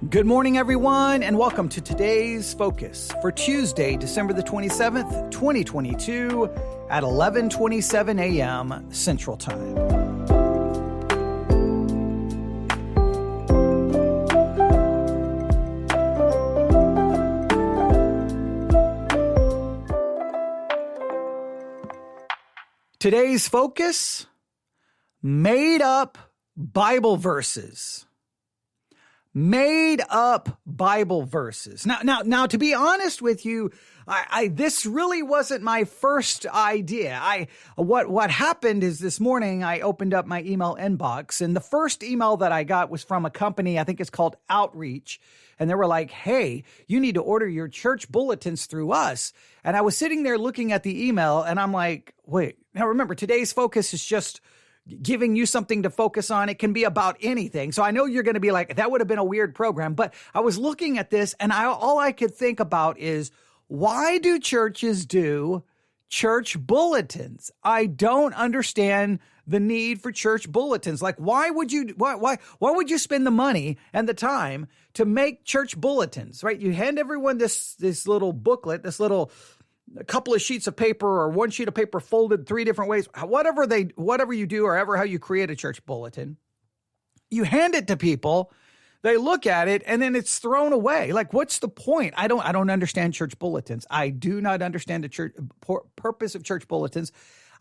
Good morning, everyone, and welcome to today's Focus for Tuesday, December the 27th, 2022 at 11:27 a.m. Central Time. Today's Focus, made up Bible verses. Made up Bible verses. Now, to be honest with you, this really wasn't my first idea. What happened is this morning I opened up my email inbox, and the first email that I got was from a company, I think it's called Outreach. And they were like, hey, you need to order your church bulletins through us. And I was sitting there looking at the email, and I'm like, wait, now remember, today's focus is just giving you something to focus on. It can be about anything. So I know you're going to be like, that would have been a weird program. But I was looking at this, and all I could think about is, why do churches do church bulletins? I don't understand the need for church bulletins. Like, why would you spend the money and the time to make church bulletins, right? You hand everyone this little booklet, a couple of sheets of paper or one sheet of paper folded three different ways, whatever you do or ever how you create a church bulletin, you hand it to people, they look at it, and then it's thrown away. Like, what's the point? I don't understand church bulletins. I do not understand the purpose of church bulletins.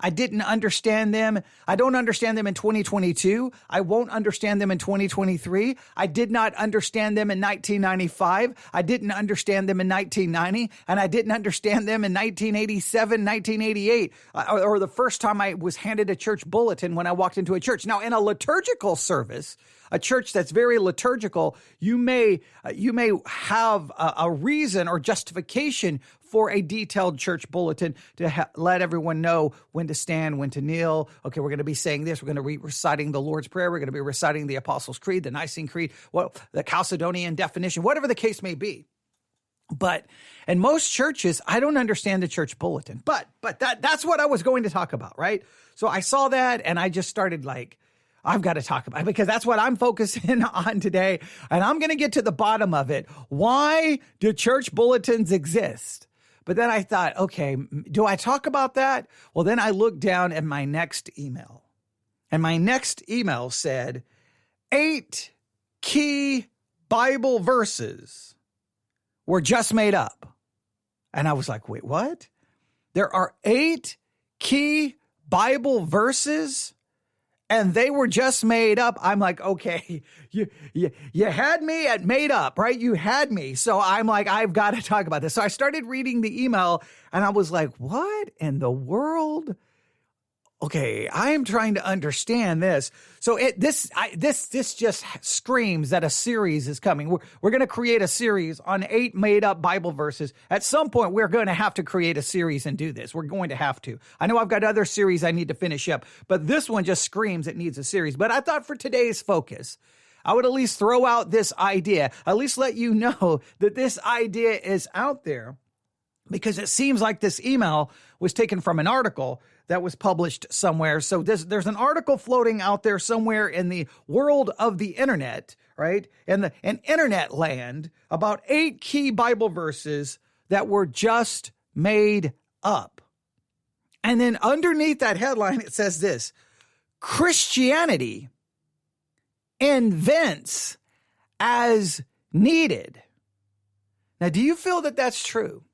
I didn't understand them. I don't understand them in 2022. I won't understand them in 2023. I did not understand them in 1995. I didn't understand them in 1990. And I didn't understand them in 1987, 1988, or the first time I was handed a church bulletin when I walked into a church. Now, in a liturgical service, a church that's very liturgical, you may have a reason or justification for a detailed church bulletin to let everyone know when to stand, when to kneel. Okay, we're going to be saying this. We're going to be reciting the Lord's Prayer. We're going to be reciting the Apostles' Creed, the Nicene Creed, the Chalcedonian definition, whatever the case may be. But in most churches, I don't understand the church bulletin. But that's what I was going to talk about, right? So I saw that, and I just started like, I've got to talk about it because that's what I'm focusing on today. And I'm going to get to the bottom of it. Why do church bulletins exist? But then I thought, okay, do I talk about that? Well, then I looked down at my next email. And my next email said, 8 key Bible verses were just made up. And I was like, wait, what? There are 8 key Bible verses? And they were just made up. I'm like, okay, you had me at made up, right? You had me. So I'm like, I've got to talk about this. So I started reading the email, and I was like, what in the world? Okay, I am trying to understand this. So this just screams that a series is coming. We're going to create a series on 8 made up Bible verses. At some point, we're going to have to create a series and do this. We're going to have to. I know I've got other series I need to finish up, but this one just screams it needs a series. But I thought for today's focus, I would at least throw out this idea, at least let you know that this idea is out there, because it seems like this email was taken from an article that was published somewhere. So there's an article floating out there somewhere in the world of the internet, right? In internet land, about 8 key Bible verses that were just made up. And then underneath that headline, it says this: Christianity invents as needed. Now, do you feel that that's true?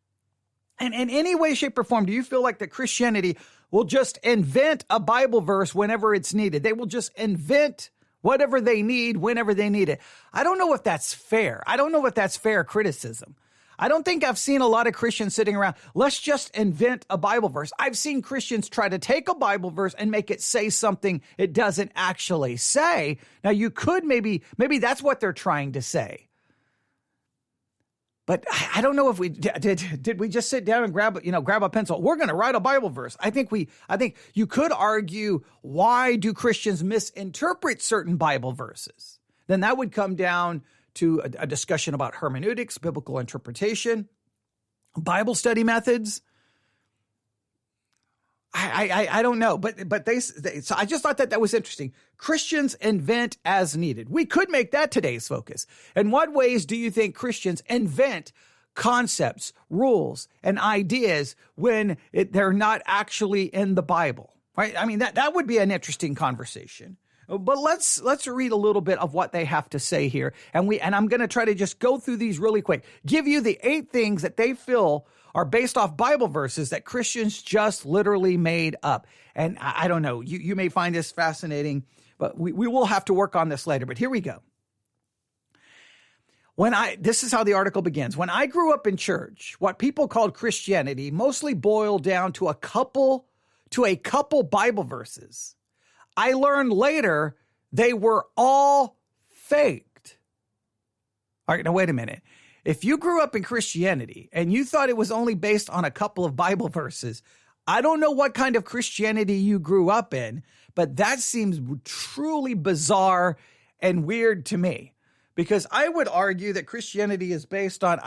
And in any way, shape, or form, do you feel like that Christianity will just invent a Bible verse whenever it's needed? They will just invent whatever they need whenever they need it. I don't know if that's fair. I don't know if that's fair criticism. I don't think I've seen a lot of Christians sitting around, let's just invent a Bible verse. I've seen Christians try to take a Bible verse and make it say something it doesn't actually say. Now, you could maybe that's what they're trying to say. But I don't know if we did we just sit down and grab a pencil. We're going to write a Bible verse. I think you could argue, why do Christians misinterpret certain Bible verses? Then that would come down to a discussion about hermeneutics, biblical interpretation, Bible study methods. I don't know, but they so I just thought that was interesting. Christians invent as needed. We could make that today's focus. In what ways do you think Christians invent concepts, rules, and ideas when they're not actually in the Bible? Right? I mean, that would be an interesting conversation. But let's read a little bit of what they have to say here, and I'm going to try to just go through these really quick. Give you the 8 things that they feel are based off Bible verses that Christians just literally made up. And I don't know, you may find this fascinating, but we will have to work on this later. But here we go. This is how the article begins. When I grew up in church, what people called Christianity mostly boiled down to a couple Bible verses. I learned later they were all faked. All right, now wait a minute. If you grew up in Christianity and you thought it was only based on a couple of Bible verses, I don't know what kind of Christianity you grew up in, but that seems truly bizarre and weird to me. Because I would argue that Christianity is based on,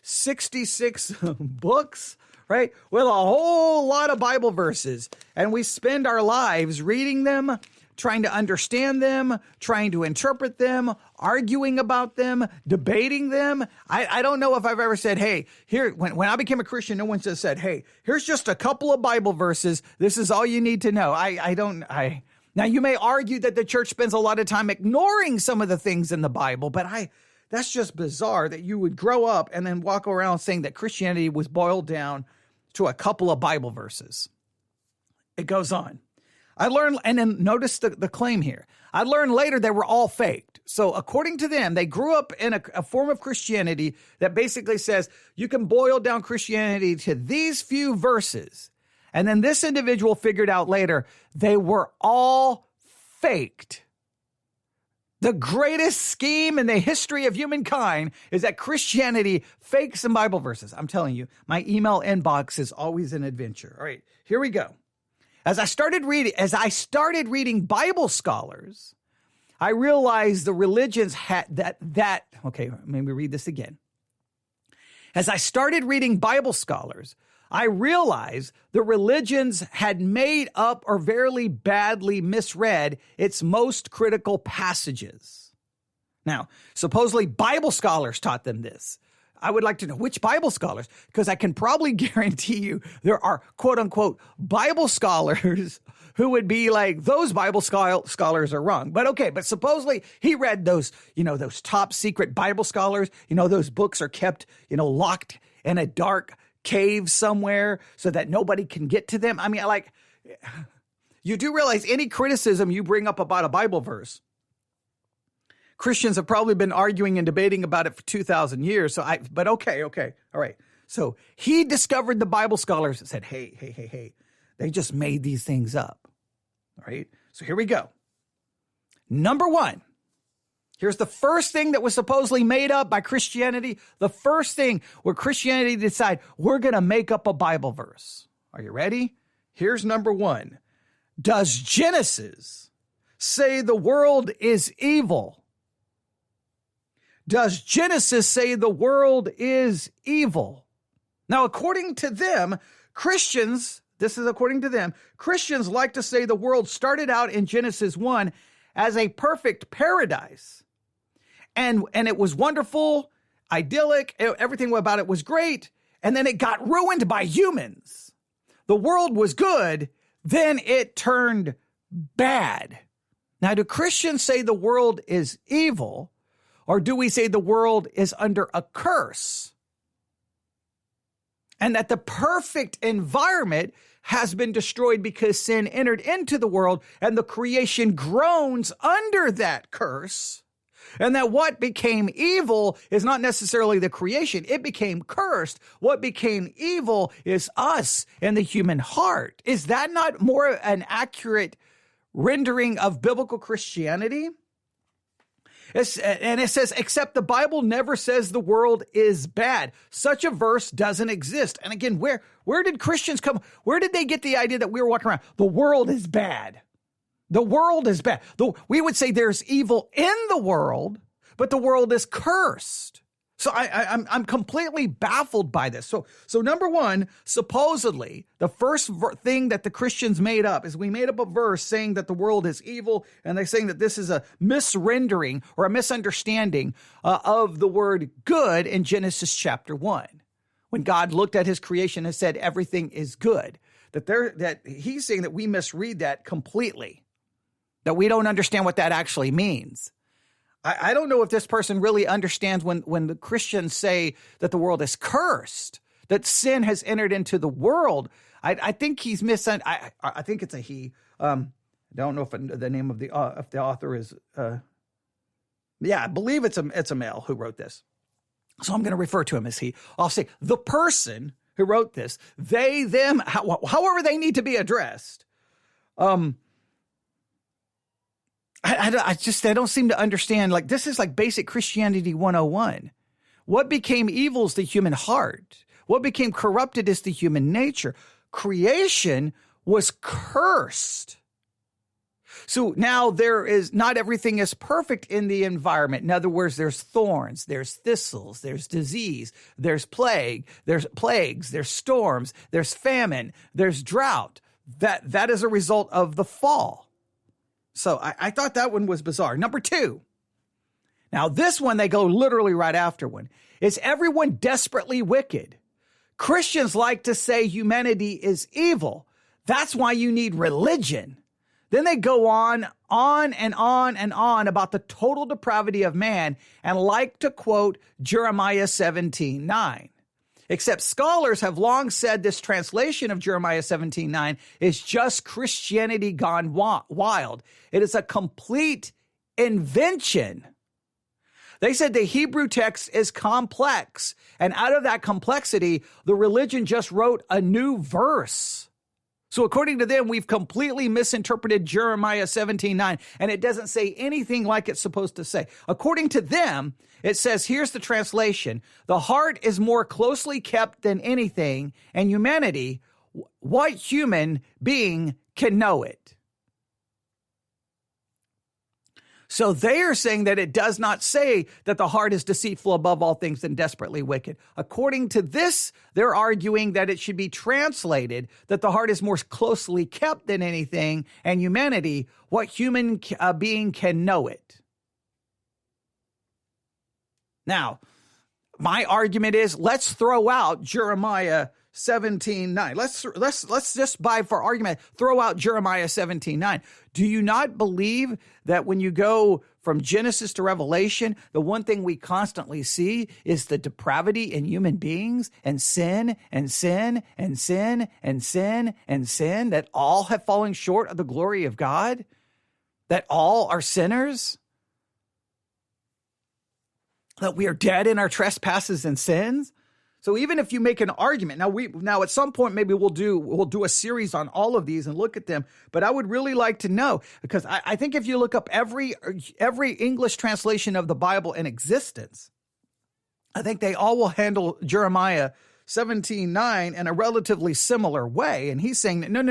66 books, right? With a whole lot of Bible verses. And we spend our lives reading them, trying to understand them, trying to interpret them, arguing about them, debating them. I don't know if I've ever said, hey, here, when I became a Christian, no one just said, hey, here's just a couple of Bible verses. This is all you need to know. Now you may argue that the church spends a lot of time ignoring some of the things in the Bible, but that's just bizarre that you would grow up and then walk around saying that Christianity was boiled down to a couple of Bible verses. It goes on. I learned, and then notice the claim here. I learned later they were all faked. So according to them, they grew up in a form of Christianity that basically says you can boil down Christianity to these few verses. And then this individual figured out later they were all faked. The greatest scheme in the history of humankind is that Christianity fakes some Bible verses. I'm telling you, my email inbox is always an adventure. All right, here we go. As I started reading Bible scholars, I realized the religions had that. Okay, let me read this again. As I started reading Bible scholars, I realized the religions had made up or very badly misread its most critical passages. Now, supposedly Bible scholars taught them this. I would like to know which Bible scholars, because I can probably guarantee you there are quote unquote Bible scholars who would be like, those Bible scholars are wrong. But okay, but supposedly he read those, those top secret Bible scholars, those books are kept, locked in a dark cave somewhere so that nobody can get to them. I mean, you do realize any criticism you bring up about a Bible verse, Christians have probably been arguing and debating about it for 2,000 years. But okay. All right. So he discovered the Bible scholars and said, hey, they just made these things up. All right. So here we go. Number 1. Here's the first thing that was supposedly made up by Christianity. The first thing where Christianity decided we're going to make up a Bible verse. Are you ready? Here's number 1. Does Genesis say the world is evil? Does Genesis say the world is evil? Now, according to them, Christians like to say the world started out in Genesis 1 as a perfect paradise. And it was wonderful, idyllic, everything about it was great, and then it got ruined by humans. The world was good, then it turned bad. Now, do Christians say the world is evil, or do we say the world is under a curse? And that the perfect environment has been destroyed because sin entered into the world and the creation groans under that curse. And that what became evil is not necessarily the creation. It became cursed. What became evil is us and the human heart. Is that not more an accurate rendering of biblical Christianity? And it says, except the Bible never says the world is bad. Such a verse doesn't exist. And again, where did Christians come? Where did they get the idea that we were walking around? The world is bad. The world is bad. We would say there's evil in the world, but the world is cursed. So I'm completely baffled by this. So number one, supposedly the first thing that the Christians made up is we made up a verse saying that the world is evil, and they're saying that this is a misrendering or a misunderstanding of the word good in Genesis chapter 1. When God looked at his creation and said everything is good, that he's saying that we misread that completely, that we don't understand what that actually means. I don't know if this person really understands when the Christians say that the world is cursed, that sin has entered into the world. I think he's I think it's a he. I don't know if the name of the author is. I believe it's a male who wrote this. So I'm going to refer to him as he. I'll say the person who wrote this, they, them, however they need to be addressed. I don't seem to understand. Like, this is like basic Christianity 101. What became evil is the human heart. What became corrupted is the human nature. Creation was cursed. So now not everything is perfect in the environment. In other words, there's thorns, there's thistles, there's disease, there's plagues, there's storms, there's famine, there's drought. That is a result of the fall. So I thought that one was bizarre. Number two. Now this one, they go literally right after one. Is everyone desperately wicked? Christians like to say humanity is evil. That's why you need religion. Then they go on and on and on about the total depravity of man and like to quote Jeremiah 17:9. Except scholars have long said this translation of Jeremiah 17:9 is just Christianity gone wild. It is a complete invention. They said the Hebrew text is complex, and out of that complexity, the religion just wrote a new verse. So according to them, we've completely misinterpreted Jeremiah 17:9, and it doesn't say anything like it's supposed to say. According to them, it says, here's the translation: the heart is more closely kept than anything, and humanity, what human being can know it? So they are saying that it does not say that the heart is deceitful above all things and desperately wicked. According to this, they're arguing that it should be translated that the heart is more closely kept than anything, and humanity, what human being can know it. Now, my argument is, let's throw out Jeremiah 17:9. Let's just, for argument, throw out Jeremiah 17:9. Do you not believe that when you go from Genesis to Revelation, the one thing we constantly see is the depravity in human beings and sin and sin and sin and sin and sin, that all have fallen short of the glory of God, that all are sinners, that we are dead in our trespasses and sins? So even if you make an argument, now at some point maybe we'll do a series on all of these and look at them, but I would really like to know, because I think if you look up every English translation of the Bible in existence, I think they all will handle Jeremiah 17:9 in a relatively similar way. And he's saying that no,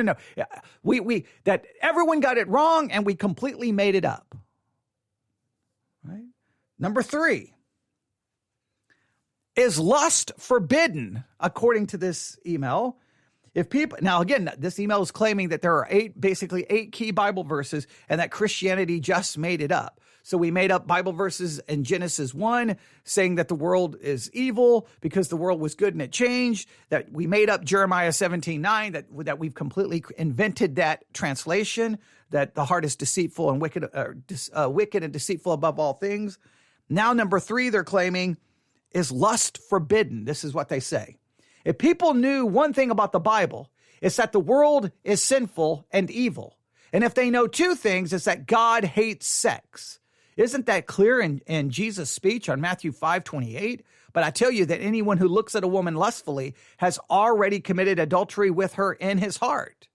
that everyone got it wrong and we completely made it up. Right? Number 3. Is lust forbidden, according to this email? Now again, this email is claiming that there are basically eight key Bible verses and that Christianity just made it up. So we made up Bible verses in Genesis 1 saying that the world is evil because the world was good and it changed, that we made up Jeremiah 17:9, that we've completely invented that translation, that the heart is deceitful and wicked and deceitful above all things. Now, number 3, they're claiming, is lust forbidden? This is what they say. If people knew one thing about the Bible, it's that the world is sinful and evil. And if they know 2 things, it's that God hates sex. Isn't that clear in Jesus' speech on Matthew 5:28? But I tell you that anyone who looks at a woman lustfully has already committed adultery with her in his heart.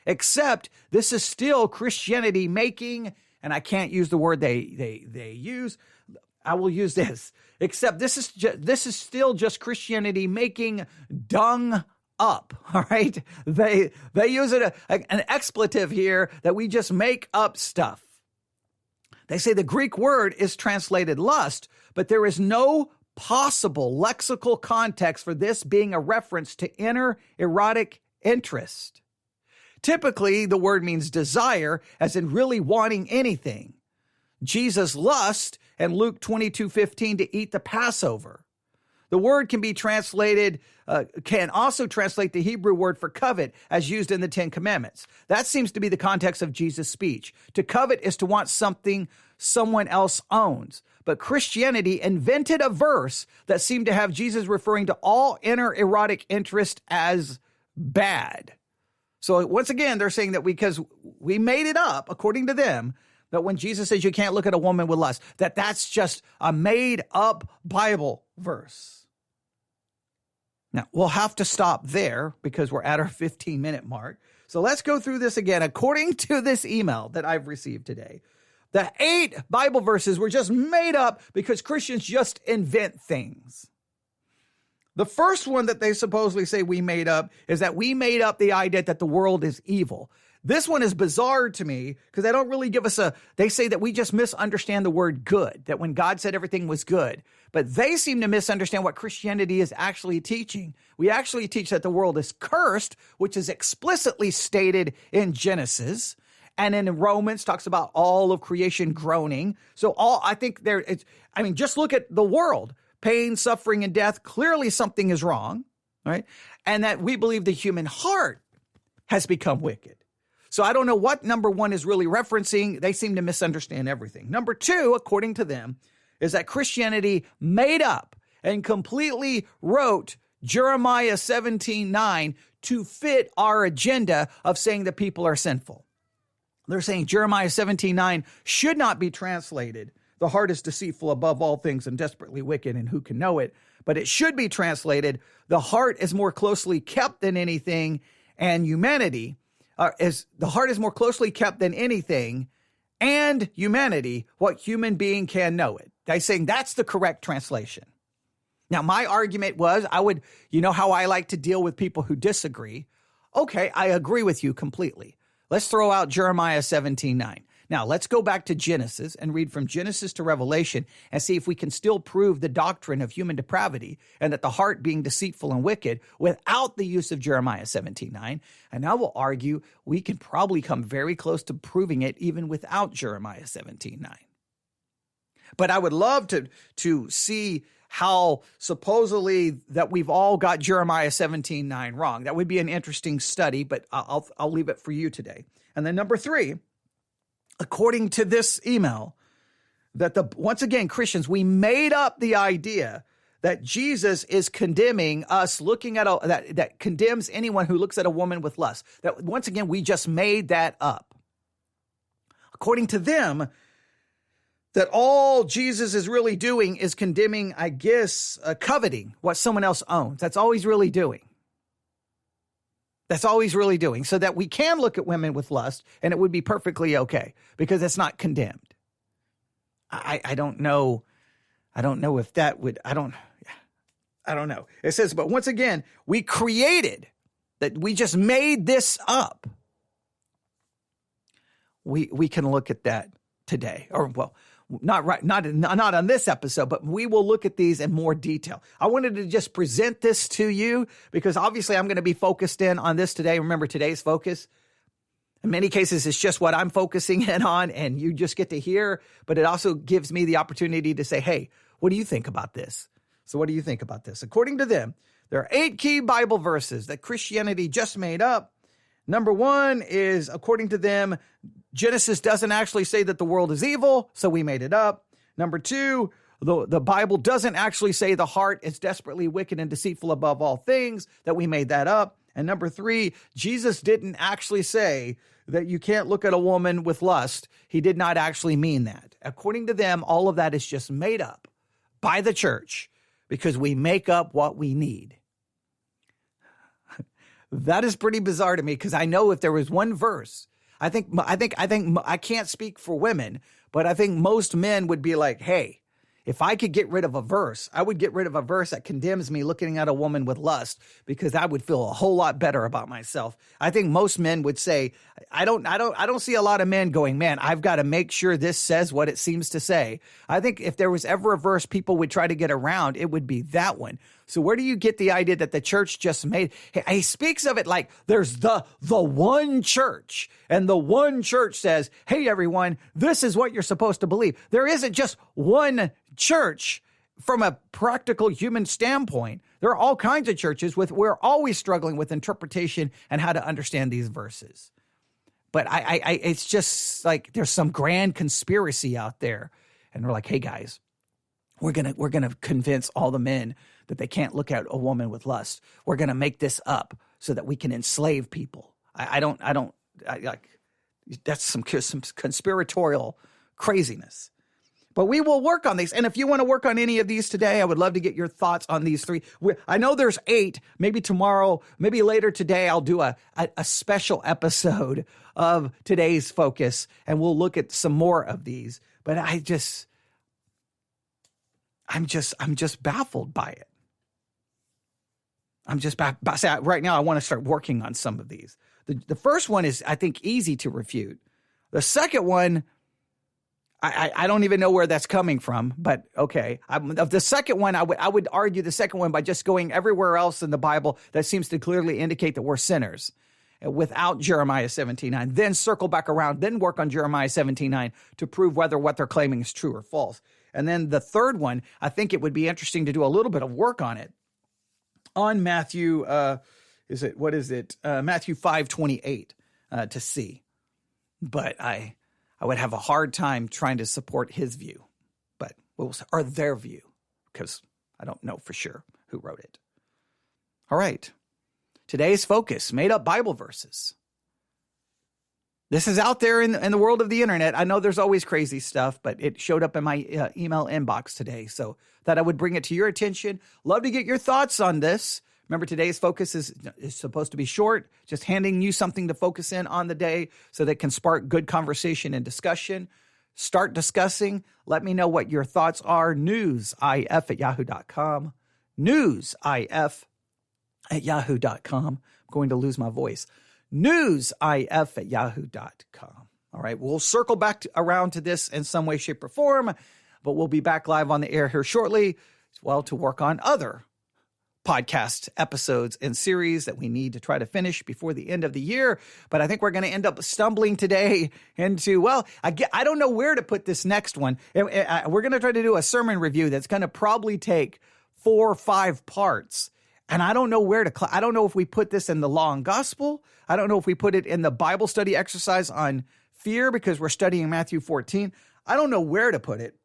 Except this is still Christianity making, and I can't use the word they use, I will use this. Except this is still just Christianity making dung up. All right, they use an expletive here that we just make up stuff. They say the Greek word is translated lust, but there is no possible lexical context for this being a reference to inner erotic interest. Typically, the word means desire, as in really wanting anything. Jesus lust in Luke 22:15 to eat the Passover. The word can be translated, can also translate the Hebrew word for covet as used in the Ten Commandments. That seems to be the context of Jesus' speech. To covet is to want something someone else owns. But Christianity invented a verse that seemed to have Jesus referring to all inner erotic interest as bad. So once again, they're saying that because we made it up, according to them, that when Jesus says you can't look at a woman with lust, that's just a made up Bible verse. Now, we'll have to stop there because we're at our 15-minute mark. So let's go through this again. According to this email that I've received today, the 8 Bible verses were just made up because Christians just invent things. The first one that they supposedly say we made up is that we made up the idea that the world is evil. This one is bizarre to me because they don't really give us they say that we just misunderstand the word good, that when God said everything was good, but they seem to misunderstand what Christianity is actually teaching. We actually teach that the world is cursed, which is explicitly stated in Genesis, and in Romans talks about all of creation groaning. So just look at the world. Pain, suffering, and death, clearly something is wrong, right? And that we believe the human heart has become wicked. So I don't know what number 1 is really referencing. They seem to misunderstand everything. Number 2, according to them, is that Christianity made up and completely wrote Jeremiah 17:9 to fit our agenda of saying that people are sinful. They're saying Jeremiah 17:9 should not be translated. The heart is deceitful above all things and desperately wicked, and who can know it? But it should be translated, the heart is more closely kept than anything, and humanity the heart is more closely kept than anything, and humanity, what human being can know it. They're saying that's the correct translation. Now, my argument was, you know how I like to deal with people who disagree. Okay, I agree with you completely. Let's throw out Jeremiah 17:9. Now, let's go back to Genesis and read from Genesis to Revelation and see if we can still prove the doctrine of human depravity and that the heart being deceitful and wicked without the use of Jeremiah 17:9. And I will argue we can probably come very close to proving it even without Jeremiah 17:9. But I would love to see how supposedly that we've all got Jeremiah 17:9 wrong. That would be an interesting study, but I'll leave it for you today. And then number 3, according to this email, that once again, Christians, we made up the idea that Jesus is condemning us looking at that condemns anyone who looks at a woman with lust. That once again, we just made that up. According to them, that all Jesus is really doing is condemning, coveting what someone else owns. That's all he's really doing. That's all he's really doing, so that we can look at women with lust and it would be perfectly okay because it's not condemned. I don't know. I don't know if that would, I don't know. It says, but once again, we created that. We just made this up. We can look at that today, or well, not on this episode, but we will look at these in more detail. I wanted to just present this to you because obviously I'm going to be focused in on this today. Remember, today's focus, in many cases, it's just what I'm focusing in on and you just get to hear, but it also gives me the opportunity to say, hey, what do you think about this? So what do you think about this? According to them, there are 8 key Bible verses that Christianity just made up. Number 1 is, according to them, Genesis doesn't actually say that the world is evil, so we made it up. Number 2, the Bible doesn't actually say the heart is desperately wicked and deceitful above all things, that we made that up. And number 3, Jesus didn't actually say that you can't look at a woman with lust. He did not actually mean that. According to them, all of that is just made up by the church because we make up what we need. That is pretty bizarre to me because I know if there was one verse, I think I can't speak for women, but I think most men would be like, hey, If I could get rid of a verse, I would get rid of a verse that condemns me looking at a woman with lust, because I would feel a whole lot better about myself. I think most men would say, I don't see a lot of men going, man, I've got to make sure this says what it seems to say. I think if there was ever a verse people would try to get around, it would be that one. So where do you get the idea that the church just made? He speaks of it like there's the one church, and the one church says, hey, everyone, this is what you're supposed to believe. There isn't just one church from a practical human standpoint. There are all kinds of churches we're always struggling with interpretation and how to understand these verses. But it's just like there's some grand conspiracy out there, and we're like, hey guys, we're gonna convince all the men that they can't look at a woman with lust. We're gonna make this up so that we can enslave people. That's some conspiratorial craziness. But we will work on these. And if you want to work on any of these today, I would love to get your thoughts on these three. I know there's 8. Maybe tomorrow, maybe later today, I'll do a special episode of today's focus, and we'll look at some more of these. But I'm just baffled by it. I'm just baffled. Right now, I want to start working on some of these. The first one is, I think, easy to refute. The second one, I don't even know where that's coming from, but okay. Of the second one, I would argue the second one by just going everywhere else in the Bible that seems to clearly indicate that we're sinners without Jeremiah 17:9. Then circle back around, then work on Jeremiah 17:9 to prove whether what they're claiming is true or false. And then the third one, I think it would be interesting to do a little bit of work on it. On Matthew, Matthew 5:28 to see. But I would have a hard time trying to support his view, or their view, because I don't know for sure who wrote it. All right. Today's focus, made up Bible verses. This is out there in the world of the internet. I know there's always crazy stuff, but it showed up in my email inbox today. So that I would bring it to your attention. Love to get your thoughts on this. Remember, today's focus is supposed to be short, just handing you something to focus in on the day so that can spark good conversation and discussion. Start discussing. Let me know what your thoughts are. newsif@yahoo.com. newsif@yahoo.com. I'm going to lose my voice. newsif@yahoo.com. All right, we'll circle back around to this in some way, shape, or form, but we'll be back live on the air here shortly, as well, to work on other podcast episodes and series that we need to try to finish before the end of the year. But I think we're going to end up stumbling today into, I don't know where to put this next one. We're going to try to do a sermon review that's going to probably take 4 or 5 parts. And I don't know I don't know if we put this in the Law and Gospel. I don't know if we put it in the Bible study exercise on fear, because we're studying Matthew 14. I don't know where to put it,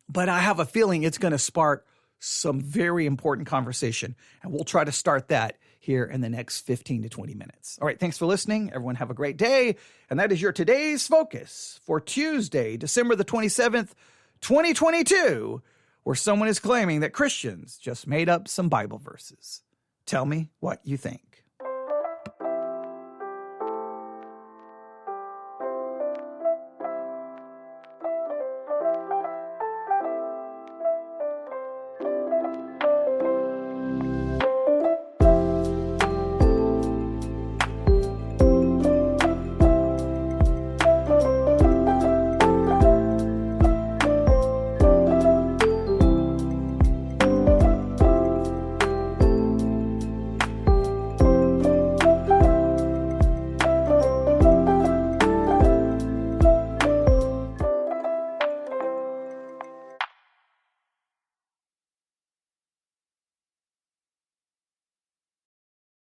but I have a feeling it's going to spark some very important conversation, and we'll try to start that here in the next 15 to 20 minutes. All right, thanks for listening. Everyone have a great day, and that is your today's focus for Tuesday, December the 27th, 2022, where someone is claiming that Christians just made up some Bible verses. Tell me what you think.